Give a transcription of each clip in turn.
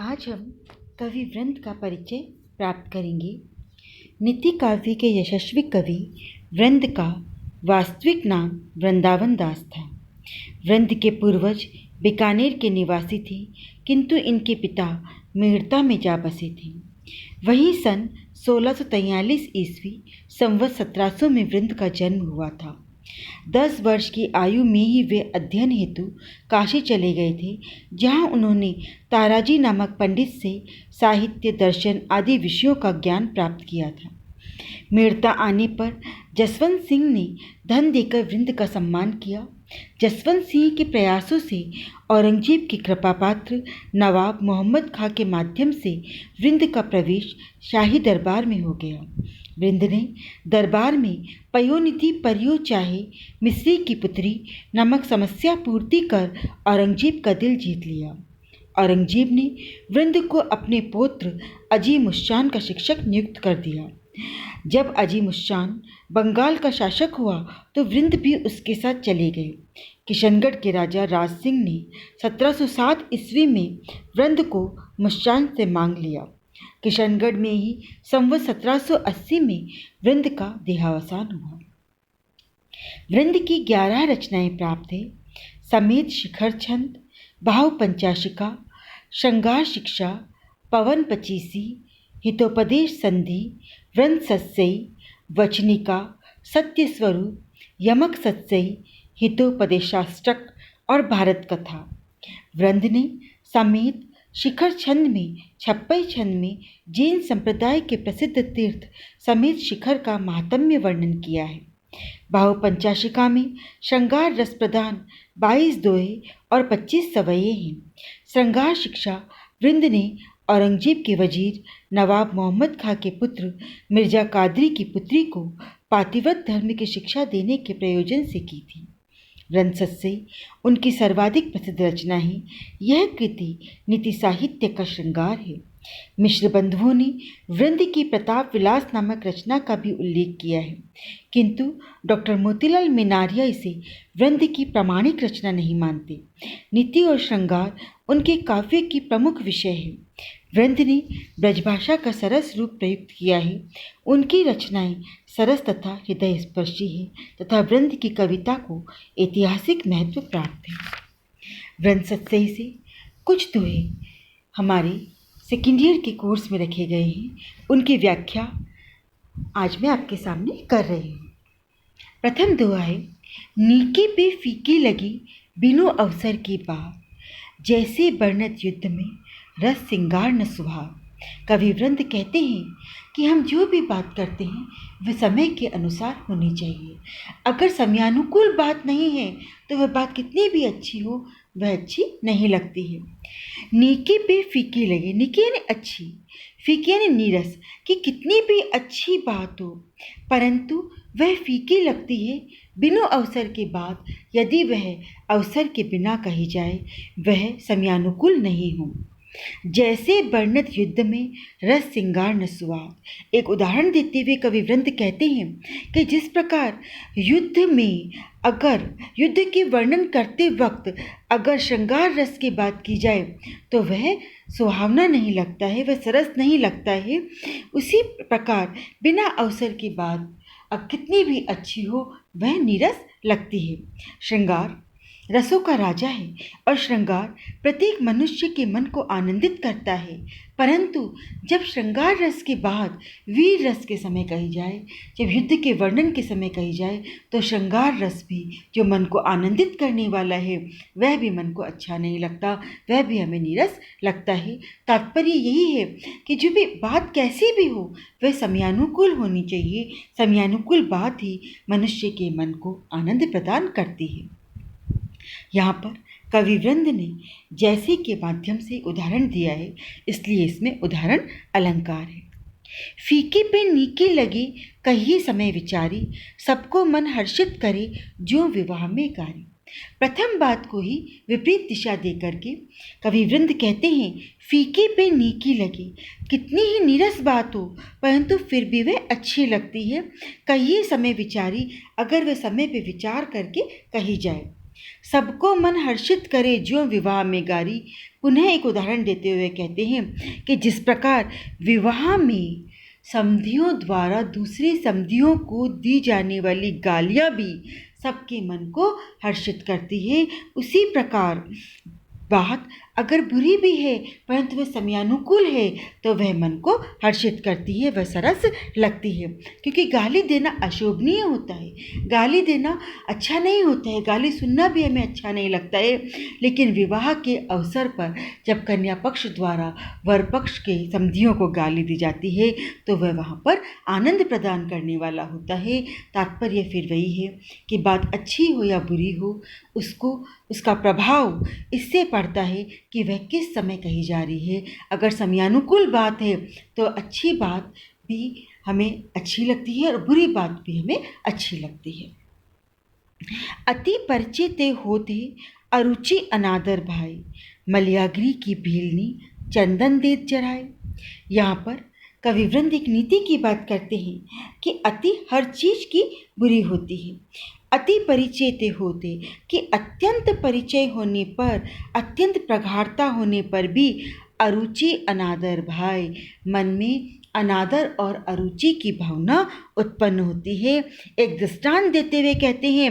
आज हम कवि वृंद का परिचय प्राप्त करेंगे। नीति काव्य के यशस्वी कवि वृंद का वास्तविक नाम वृंदावन दास था। वृंद के पूर्वज बीकानेर के निवासी थे, किंतु इनके पिता मेड़ता में जा बसे थे। वहीं सन 1643 ईस्वी संवत 1700 में वृंद का जन्म हुआ था। 10 वर्ष की आयु में ही वे अध्ययन हेतु काशी चले गए थे, जहाँ उन्होंने ताराजी नामक पंडित से साहित्य, दर्शन आदि विषयों का ज्ञान प्राप्त किया था। मेड़ता आने पर जसवंत सिंह ने धन देकर वृंद का सम्मान किया। जसवंत सिंह के प्रयासों से औरंगजेब के कृपापात्र नवाब मोहम्मद खां के माध्यम से वृंद का प्रवेश शाही दरबार में हो गया। वृंद ने दरबार में पयोनिधि परियो चाहे मिस्री की पुत्री नामक समस्या पूर्ति कर औरंगजेब का दिल जीत लिया। औरंगजेब ने वृंद को अपने पौत्र अजीम उस-शान का शिक्षक नियुक्त कर दिया। जब अजीम उस-शान बंगाल का शासक हुआ तो वृंद भी उसके साथ चले गए। किशनगढ़ के राजा राज सिंह ने 1707 ईस्वी में वृंद को मुस-शान से मांग लिया। किशनगढ़ में ही संवत 1780 में वृंद का देहावसान हुआ। वृंद की 11 रचनाएं प्राप्त हैं। समेत शिखर छंद, बाहु पंचाशिका, श्रृंगार शिक्षा, पवन पचीसी, हितोपदेश संधि, वृंद सत्सई, वचनिका, सत्य स्वरूप, यमक सत्सई, हितोपदेशाष्टक और भारत कथा। वृंद ने समेत शिखर छंद में 56 छंद में जैन संप्रदाय के प्रसिद्ध तीर्थ समेत शिखर का महात्म्य वर्णन किया है। बाहु पंचाशिका में श्रृंगार रस प्रदान 22 दोहे और 25 सवये हैं। श्रृंगार शिक्षा वृंद ने औरंगजेब के वजीर नवाब मोहम्मद खां के पुत्र मिर्जा कादरी की पुत्री को पातिव्रत धर्म की शिक्षा देने के प्रयोजन से की थी। वृंद सत्सई उनकी सर्वाधिक प्रसिद्ध रचना है। यह कृति नीति साहित्य का श्रृंगार है। मिश्र बंधुओं ने वृंद की प्रताप विलास नामक रचना का भी उल्लेख किया है, किंतु डॉक्टर मोतीलाल मेनारिया इसे वृंद की प्रामाणिक रचना नहीं मानते। नीति और श्रृंगार उनके काव्य की प्रमुख विषय है। वृंद ने ब्रजभाषा का सरस रूप प्रयुक्त किया है। उनकी रचनाएं सरस तथा हृदय स्पर्शी है तथा वृंद की कविता को ऐतिहासिक महत्व प्राप्त है। वृंद सत्सई से कुछ दोहे हमारे सेकेंड ईयर के कोर्स में रखे गए हैं। उनकी व्याख्या आज मैं आपके सामने कर रही हूँ। प्रथम दोहा है, नीकी पे फीकी लगी बिनु अवसर की बात, जैसे बरनत युद्ध में रस सिंगार न सुहाग। कवि वृंद कहते हैं कि हम जो भी बात करते हैं वह समय के अनुसार होनी चाहिए। अगर समयानुकूल बात नहीं है तो वह बात कितनी भी अच्छी हो वह अच्छी नहीं लगती है। नीकी पे फीकी लगे, नीकी यानी अच्छी, फीकी यानी नीरस, कि कितनी भी अच्छी बात हो परंतु वह फीकी लगती है बिनु अवसर के बाद, यदि वह अवसर के बिना कही जाए वह समयानुकूल नहीं हो। जैसे बरनत युद्ध में रस सिंगार न सुहाग। एक उदाहरण देते हुए कवि वृंद कहते हैं कि जिस प्रकार युद्ध में अगर युद्ध के वर्णन करते वक्त अगर श्रृंगार रस की बात की जाए तो वह सुहावना नहीं लगता है, वह सरस नहीं लगता है। उसी प्रकार बिना अवसर की बात अब कितनी भी अच्छी हो वह नीरस लगती है। श्रृंगार रसों का राजा है और श्रृंगार प्रत्येक मनुष्य के मन को आनंदित करता है, परंतु जब श्रृंगार रस के बाद वीर रस के समय कही जाए, जब युद्ध के वर्णन के समय कही जाए तो श्रृंगार रस भी जो मन को आनंदित करने वाला है वह भी मन को अच्छा नहीं लगता, वह भी हमें नीरस लगता है। तात्पर्य यही है कि जो भी बात कैसी भी हो वह समयानुकूल होनी चाहिए। समयानुकूल बात ही मनुष्य के मन को आनंद प्रदान करती है। यहाँ पर कवि वृंद ने जैसे के माध्यम से उदाहरण दिया है, इसलिए इसमें उदाहरण अलंकार है। फीकी पे नीकी लगी कहिए समय विचारी, सबको मन हर्षित करे जो विवाह में कारी। प्रथम बात को ही विपरीत दिशा दे करके कवि वृंद कहते हैं फीकी पे नीकी लगी, कितनी ही नीरस बात हो परंतु फिर भी वह अच्छी लगती है। कहिए समय विचारी, अगर वह समय पे विचार करके कही जाए। सबको मन हर्षित करे ज्यों विवाह में गारी। पुनः एक उदाहरण देते हुए कहते हैं कि जिस प्रकार विवाह में समधियों द्वारा दूसरे समधियों को दी जाने वाली गालियाँ भी सबके मन को हर्षित करती है, उसी प्रकार बात अगर बुरी भी है परंतु वह समयानुकूल है तो वह मन को हर्षित करती है, वह सरस लगती है। क्योंकि गाली देना अशोभनीय होता है, गाली देना अच्छा नहीं होता है, गाली सुनना भी हमें अच्छा नहीं लगता है। लेकिन विवाह के अवसर पर जब कन्या पक्ष द्वारा वर पक्ष के समधियों को गाली दी जाती है तो वह वहाँ पर आनंद प्रदान करने वाला होता है। तात्पर्य फिर वही है कि बात अच्छी हो या बुरी हो, उसका प्रभाव इससे पड़ता है कि वह किस समय कही जा रही है। अगर समयानुकूल बात है तो अच्छी बात भी हमें अच्छी लगती है और बुरी बात भी हमें अच्छी लगती है। अति परिचय ते होते अरुचि अनादर भाई, मलयाग्री की भीलनी चंदन देत जराए। यहाँ पर कवि वृंद एक नीति की बात करते हैं कि अति हर चीज की बुरी होती है। अति परिचय ते होते कि अत्यंत परिचय होने पर, अत्यंत प्रगाढ़ता होने पर भी अरुचि अनादर भाई, मन में अनादर और अरुचि की भावना उत्पन्न होती है। एक दृष्टांत देते हुए कहते हैं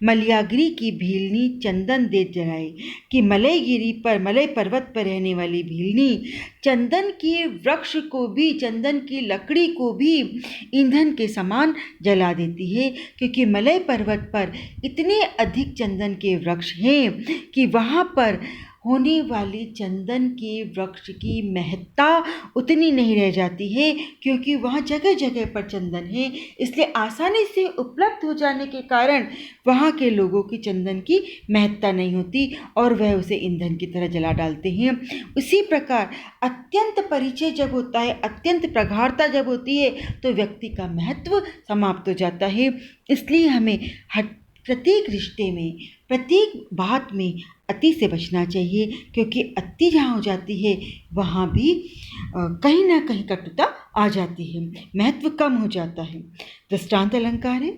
मलयागिरी की भीलनी चंदन दे जलाए, कि मलयगिरी पर, मलय पर्वत पर रहने वाली भीलनी चंदन के वृक्ष को भी, चंदन की लकड़ी को भी ईंधन के समान जला देती है। क्योंकि मलय पर्वत पर इतने अधिक चंदन के वृक्ष हैं कि वहाँ पर होने वाली चंदन के वृक्ष की महत्ता उतनी नहीं रह जाती है, क्योंकि वहाँ जगह जगह पर चंदन है। इसलिए आसानी से उपलब्ध हो जाने के कारण वहाँ के लोगों की चंदन की महत्ता नहीं होती और वह उसे ईंधन की तरह जला डालते हैं। उसी प्रकार अत्यंत परिचय जब होता है, अत्यंत प्रगाढ़ता जब होती है तो व्यक्ति का महत्व समाप्त हो जाता है। इसलिए हमें प्रत्येक रिश्ते में, प्रत्येक बात में अति से बचना चाहिए, क्योंकि अति जहाँ हो जाती है वहाँ भी कहीं ना कहीं कटुता आ जाती है, महत्व कम हो जाता है। दृष्टांत अलंकार है,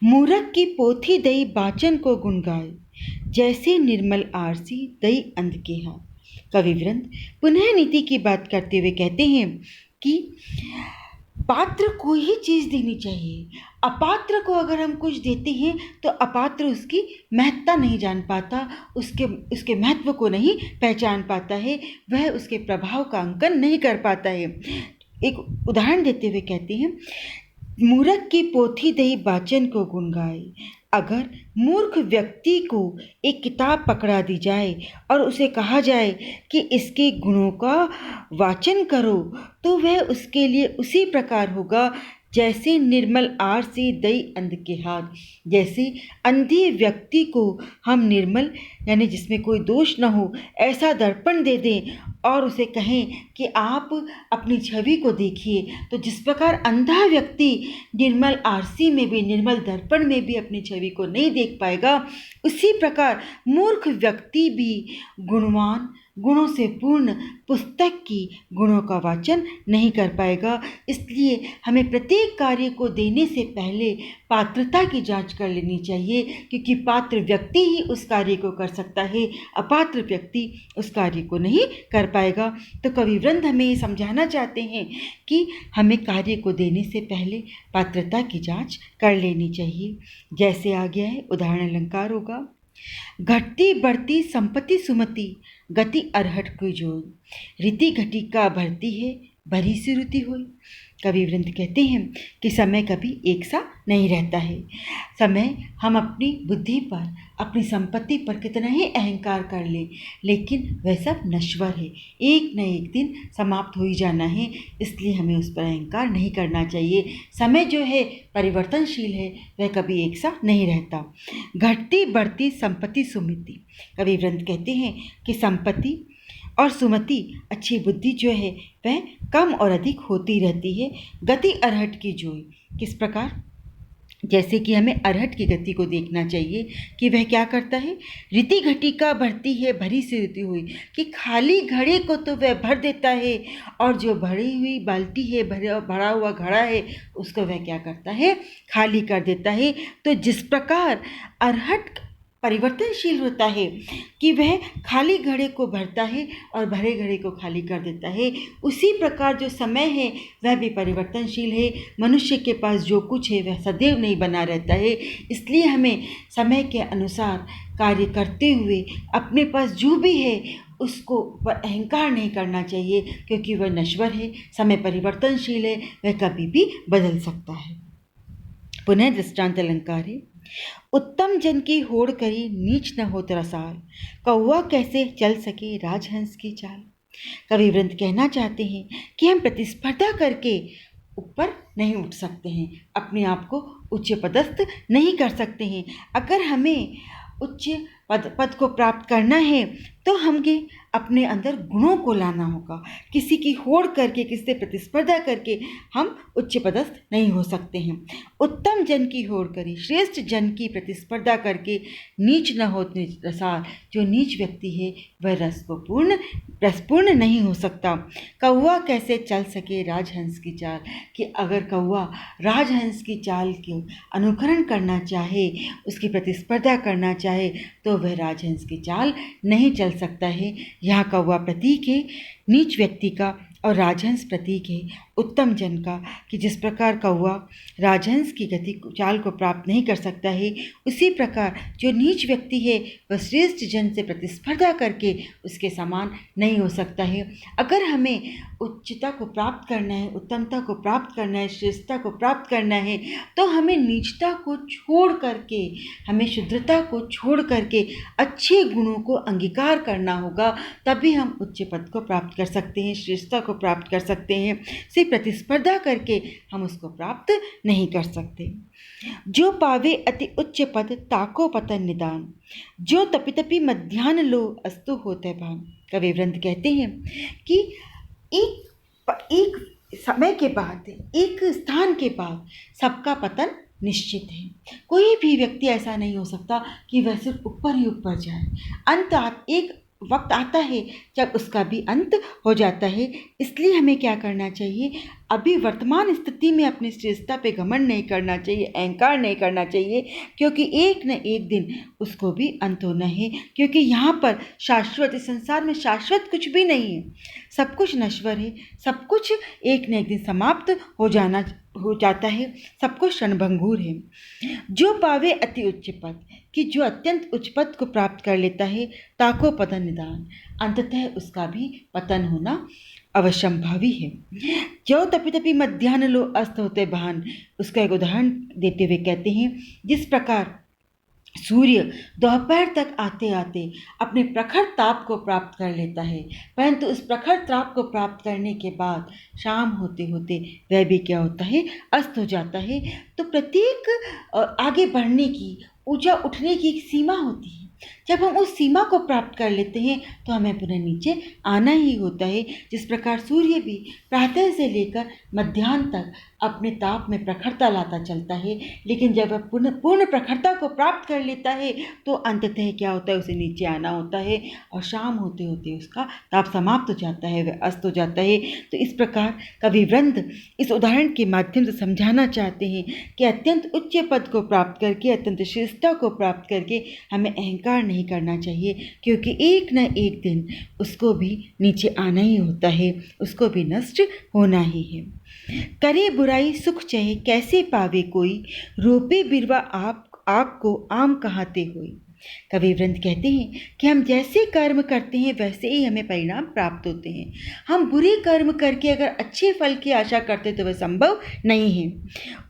मूरख की पोथी दई बाचन को गुण गाए, जैसे निर्मल आरसी दई अंध के हाथ। कवि वृंद पुनः नीति की बात करते हुए कहते हैं कि पात्र को ही चीज़ देनी चाहिए। अपात्र को अगर हम कुछ देते हैं तो अपात्र उसकी महत्ता नहीं जान पाता, उसके महत्व को नहीं पहचान पाता है, वह उसके प्रभाव का अंकन नहीं कर पाता है। एक उदाहरण देते हुए कहते हैं मूर्ख की पोथी दही वाचन को गुण गाए। अगर मूर्ख व्यक्ति को एक किताब पकड़ा दी जाए और उसे कहा जाए कि इसके गुणों का वाचन करो, तो वह उसके लिए उसी प्रकार होगा जैसे निर्मल आर से दई अंध के हाथ। जैसे अंधे व्यक्ति को हम निर्मल यानी जिसमें कोई दोष न हो ऐसा दर्पण दे दें और उसे कहें कि आप अपनी छवि को देखिए, तो जिस प्रकार अंधा व्यक्ति निर्मल आरसी में भी, निर्मल दर्पण में भी अपनी छवि को नहीं देख पाएगा, उसी प्रकार मूर्ख व्यक्ति भी गुणवान, गुणों से पूर्ण पुस्तक की गुणों का वाचन नहीं कर पाएगा। इसलिए हमें प्रत्येक कार्य को देने से पहले पात्रता की जांच कर लेनी चाहिए, क्योंकि पात्र व्यक्ति ही उस कार्य को कर सकता है, अपात्र व्यक्ति उस कार्य को नहीं कर पाएगा। तो कवि वृंद हमें ये समझाना चाहते हैं कि हमें कार्य को देने से पहले पात्रता की जांच कर लेनी चाहिए। जैसे आ गया है उदाहरण अलंकार होगा, घटती बढ़ती संपत्ति सुमति गति अरहट कोई जोर, रीति घटिका भरती है भरी सी रुति हुई। कवि वृंद कहते हैं कि समय कभी एक सा नहीं रहता है। समय हम अपनी बुद्धि पर, अपनी संपत्ति पर कितना ही अहंकार कर ले, लेकिन वह सब नश्वर है, एक न एक दिन समाप्त हो ही जाना है। इसलिए हमें उस पर अहंकार नहीं करना चाहिए। समय जो है परिवर्तनशील है, वह कभी एक सा नहीं रहता। घटती बढ़ती संपत्ति सुमति, कवि वृंद कहते हैं कि संपत्ति और सुमति अच्छी बुद्धि जो है वह कम और अधिक होती रहती है। गति अरहट की जोई, किस प्रकार जैसे कि हमें अरहट की गति को देखना चाहिए कि वह क्या करता है। रीति घटिका भरती है भरी सी रीति हुई, कि खाली घड़े को तो वह भर देता है और जो भरी हुई बाल्टी है, भरा हुआ घड़ा है, उसको वह क्या करता है, खाली कर देता है। तो जिस प्रकार अरहट परिवर्तनशील होता है कि वह खाली घड़े को भरता है और भरे घड़े को खाली कर देता है, उसी प्रकार जो समय है वह भी परिवर्तनशील है। मनुष्य के पास जो कुछ है वह सदैव नहीं बना रहता है, इसलिए हमें समय के अनुसार कार्य करते हुए अपने पास जो भी है उसको पर अहंकार नहीं करना चाहिए, क्योंकि वह नश्वर है, समय परिवर्तनशील है, वह कभी भी बदल सकता है। पुनः दृष्टांत अलंकार है। उत्तम जन की होड़ करी नीच न हो त्रसाल, कौवा कैसे चल सके राजहंस की चाल। कवि वृंद कहना चाहते हैं कि हम प्रतिस्पर्धा करके ऊपर नहीं उठ सकते हैं, अपने आप को उच्च पदस्थ नहीं कर सकते हैं। अगर हमें उच्च पद को प्राप्त करना है तो हमें अपने अंदर गुणों को लाना होगा। किसी की होड़ करके, किसी से प्रतिस्पर्धा करके हम उच्च पदस्थ नहीं हो सकते हैं। उत्तम जन की होड़ करी, श्रेष्ठ जन की प्रतिस्पर्धा करके नीच न हो रसाल, जो नीच व्यक्ति है वह रसपूर्ण नहीं हो सकता। कौवा कैसे चल सके राजहंस की चाल, कि अगर कौवा राजहंस की चाल के अनुकरण करना चाहे, उसकी प्रतिस्पर्धा करना चाहे, तो वह राजहंस की चाल नहीं चल सकता है। यहाँ कौवा प्रतीक है नीच व्यक्ति का और राजहंस प्रतीक है उत्तम जन का, कि जिस प्रकार कौवा राजहंस की गति चाल को प्राप्त नहीं कर सकता है, उसी प्रकार जो नीच व्यक्ति है वह श्रेष्ठ जन से प्रतिस्पर्धा करके उसके समान नहीं हो सकता है। अगर हमें उच्चता को प्राप्त करना है, उत्तमता को प्राप्त करना है, श्रेष्ठता को प्राप्त करना है, तो हमें नीचता को छोड़ करके, हमें शुद्धता को छोड़ करके अच्छे गुणों को अंगीकार करना होगा, तभी हम उच्च पद को प्राप्त कर सकते हैं, श्रेष्ठता को प्राप्त कर सकते हैं। सिर्फ प्रतिस्पर्धा करके हम उसको प्राप्त नहीं कर सकते। जो पावे अति उच्च पद ताको पतन निदान, जो तपि तपि मध्याह्न लो अस्तु होते भान। कवि वृंद कहते हैं कि एक समय के बाद, एक स्थान के बाद सबका पतन निश्चित है। कोई भी व्यक्ति ऐसा नहीं हो सकता कि वह सिर्फ ऊपर ही ऊपर जाए। एक वक्त आता है जब उसका भी अंत हो जाता है। इसलिए हमें क्या करना चाहिए, अभी वर्तमान स्थिति में अपनी श्रेष्ठता पे घमंड नहीं करना चाहिए, अहंकार नहीं करना चाहिए, क्योंकि एक न एक दिन उसको भी अंत होना है। क्योंकि यहाँ पर शाश्वत, इस संसार में शाश्वत कुछ भी नहीं है, सब कुछ नश्वर है, सब कुछ एक न एक दिन समाप्त हो जाता है, सब कुछ क्षणभंगुर है। जो पावे अति उच्च पद, कि जो अत्यंत उच्च पद को प्राप्त कर लेता है, ताको पतन निदान, अंततः उसका भी पतन होना अवश्यंभावी है। जो तपि तपि मध्याह्न लो अस्त होते बहान, उसका एक उदाहरण देते हुए कहते हैं, जिस प्रकार सूर्य दोपहर तक आते आते अपने प्रखर ताप को प्राप्त कर लेता है, परंतु उस प्रखर ताप को प्राप्त करने के बाद शाम होते होते वह भी क्या होता है, अस्त हो जाता है। तो प्रत्येक आगे बढ़ने की, ऊंचा उठने की एक सीमा होती है। जब हम उस सीमा को प्राप्त कर लेते हैं तो हमें पुनः नीचे आना ही होता है। जिस प्रकार सूर्य भी प्रातः से लेकर मध्याह्न तक अपने ताप में प्रखरता लाता चलता है, लेकिन जब वह पूर्ण प्रखरता को प्राप्त कर लेता है तो अंततः क्या होता है, उसे नीचे आना होता है और शाम होते होते उसका ताप समाप्त हो जाता है, वह अस्त हो जाता है। तो इस प्रकार कवि वृंद इस उदाहरण के माध्यम से समझाना चाहते हैं कि अत्यंत उच्च पद को प्राप्त करके, अत्यंत श्रेष्ठता को प्राप्त करके हमें अहंकार नहीं करना चाहिए, क्योंकि एक न एक दिन उसको भी नीचे आना ही होता है, उसको भी नष्ट होना ही है। करे बुराई सुख चहे कैसे पावे कोई, रोपे बिरवा आप को आम कहाते होई। कवि वृंद कहते हैं कि हम जैसे कर्म करते हैं वैसे ही हमें परिणाम प्राप्त होते हैं। हम बुरे कर्म करके अगर अच्छे फल की आशा करते तो वह संभव नहीं है।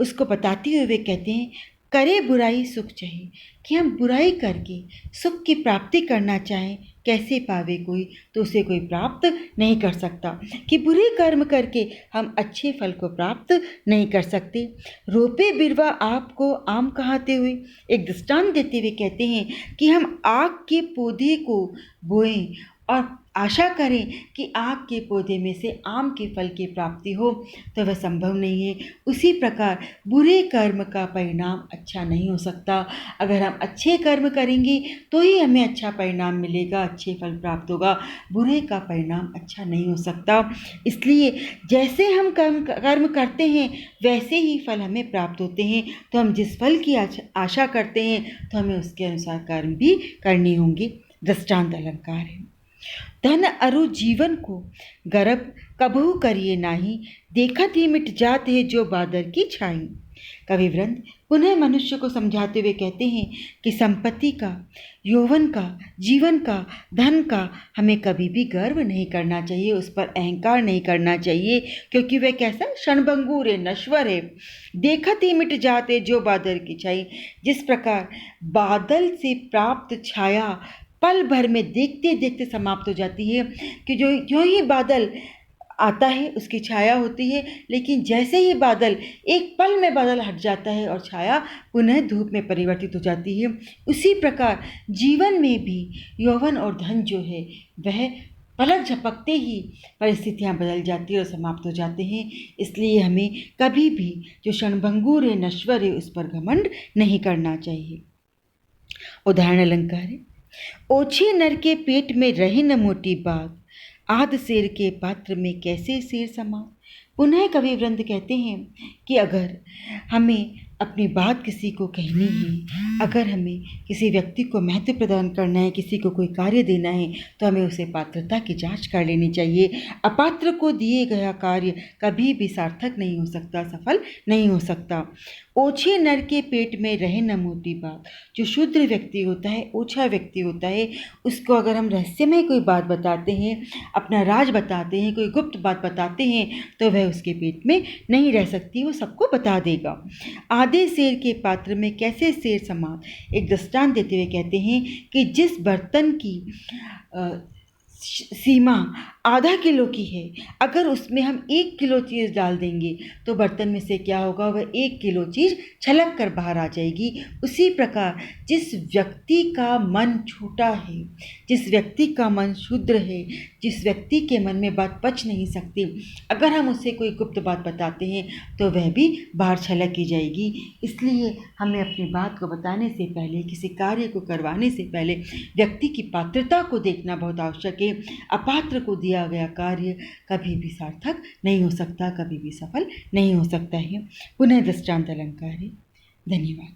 उसको बताते हुए वे कहते हैं, करे बुराई सुख चाहे, कि हम बुराई करके सुख की प्राप्ति करना चाहें, कैसे पावे कोई, तो उसे कोई प्राप्त नहीं कर सकता। कि बुरे कर्म करके हम अच्छे फल को प्राप्त नहीं कर सकते। रोपे बिरवा आपको आम कहाते हुए, एक दृष्टांत देते हुए कहते हैं कि हम आग के पौधे को बोएं और आशा करें कि आम के पौधे में से आम के फल की प्राप्ति हो तो वह संभव नहीं है। उसी प्रकार बुरे कर्म का परिणाम अच्छा नहीं हो सकता। अगर हम अच्छे कर्म करेंगे तो ही हमें अच्छा परिणाम मिलेगा, अच्छे फल प्राप्त होगा। बुरे का परिणाम अच्छा नहीं हो सकता। इसलिए जैसे हम कर्म करते हैं वैसे ही फल हमें प्राप्त होते हैं। तो हम जिस फल की आशा करते हैं तो हमें उसके अनुसार कर्म भी करने होंगे। दृष्टांत अलंकार है। धन अरु जीवन को गर्भ कबहू करिए नाही, देखत ही मिट जात है जो बादल की छाई। कवि वृंद पुनः मनुष्य को समझाते हुए कहते हैं कि संपत्ति का, यौवन का, जीवन का, धन का हमें कभी भी गर्व नहीं करना चाहिए, उस पर अहंकार नहीं करना चाहिए, क्योंकि वह कैसा क्षणभंगुर है, नश्वर है। देखत ही मिट जाते जो बादल की छाई। जिस प्रकार बादल से प्राप्त छाया पल भर में देखते देखते समाप्त हो जाती है, कि जो यूं ही बादल आता है उसकी छाया होती है, लेकिन जैसे ही बादल एक पल में बादल हट जाता है और छाया पुनः धूप में परिवर्तित हो जाती है, उसी प्रकार जीवन में भी यौवन और धन जो है वह पलक झपकते ही परिस्थितियां बदल जाती है और समाप्त हो जाते हैं। इसलिए हमें कभी भी जो क्षणभंगुर है, नश्वर है, उस पर घमंड नहीं करना चाहिए। उदाहरण अलंकार है। ओछे नर के पेट में रहे न मोटी बात, आध शेर के पात्र में कैसे शेर समा। पुनः कवि वृंद कहते हैं कि अगर हमें अपनी बात किसी को कहनी है, अगर हमें किसी व्यक्ति को महत्व प्रदान करना है, किसी को कोई कार्य देना है, तो हमें उसे पात्रता की जांच कर लेनी चाहिए। अपात्र को दिए गया कार्य कभी भी सार्थक नहीं हो सकता, सफल नहीं हो सकता। ओछे नर के पेट में रहे न मोटी बात। जो शूद्र व्यक्ति होता है, ओछा व्यक्ति होता है, उसको अगर हम रहस्यमय कोई बात बताते हैं, अपना राज बताते हैं, कोई गुप्त बात बताते हैं, तो वह उसके पेट में नहीं रह सकती, वो सबको बता देगा। आधे शेर के पात्र में कैसे शेर समा। एक दृष्टांत देते हुए कहते हैं कि जिस बर्तन की सीमा आधा किलो की है, अगर उसमें हम 1 किलो चीज़ डाल देंगे तो बर्तन में से क्या होगा, वह 1 किलो चीज़ छलक कर बाहर आ जाएगी। उसी प्रकार जिस व्यक्ति का मन छोटा है, जिस व्यक्ति का मन क्षुद्र है, जिस व्यक्ति के मन में बात पच नहीं सकती, अगर हम उसे कोई गुप्त बात बताते हैं तो वह भी बाहर छलक ही जाएगी। इसलिए हमें अपनी बात को बताने से पहले, किसी कार्य को करवाने से पहले व्यक्ति की पात्रता को देखना बहुत आवश्यक है। अपात्र को दिया गया कार्य कभी भी सार्थक नहीं हो सकता, कभी भी सफल नहीं हो सकता है। पुनः दृष्टांत अलंकार है। धन्यवाद।